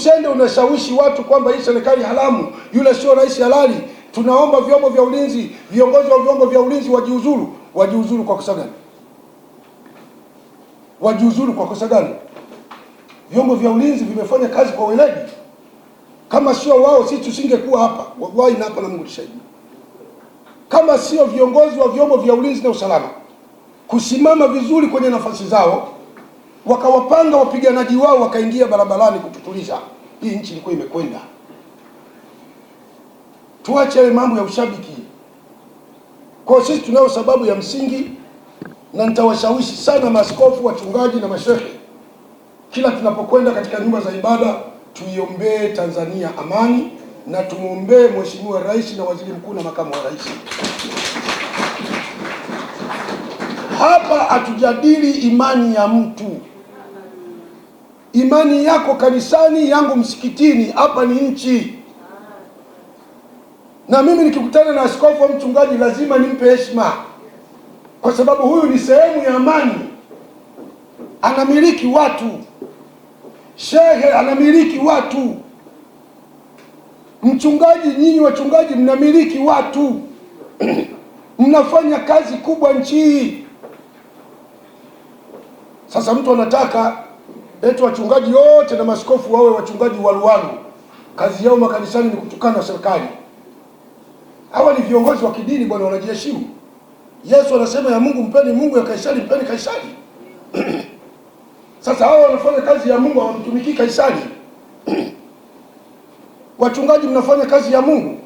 Usende unashawishi watu kwamba hii serikali haramu, yule sio rais halali. Tunaomba vyombo vya ulinzi, viongozi wa vyombo vya ulinzi wajiuzuru. Wajiuzuru kwa kosa gani? Wajiuzuru kwa kosa gani? Vyombo vya ulinzi vimefanya kazi kwa weledi. Kama sio wao, sisi tusingekuwa hapa. Wallahi na hapa na Mungu shahidi. Kama sio viongozi wa vyombo vya ulinzi na usalama kusimama vizuri kwenye nafasi zao, wakawapanga wapiganaji wao wakaingia barabarani kututuliza, hii nchi ilikuwa imekwenda. Tuache yale mambo ya ushabiki. Kwa sisi tunayo sababu ya msingi, na nitawashawishi sana maaskofu, wachungaji na mashehe, kila tunapokwenda katika nyumba za ibada tuiombee Tanzania amani, na tumuombee Mheshimiwa Rais na Waziri Mkuu na Makamu wa Rais. Hapa hatujadili imani ya mtu. Imani yako kanisani, yangu msikitini. Hapa ni nchi. Na mimi nikikutana na askofu au mchungaji lazima nimpe heshima, kwa sababu huyu ni sehemu ya amani. Anamiliki watu. Shehe anamiliki watu. Mchungaji, nyinyi wachungaji mnamiliki watu. Mnafanya kazi kubwa nchi hii. Sasa mtu anataka eti wachungaji wote na maaskofu wawe wachungaji waluwalu, kazi yao makanisani ni kutukana serikali. Hawa ni viongozi wa kidini bwana, wanajiheshimu. Yesu anasema ya Mungu mpeni Mungu, ya Kaisari mpeni Kaisari. Sasa hawa wanafanya kazi ya Mungu, hawamtumikii Kaisari. Wachungaji mnafanya kazi ya Mungu.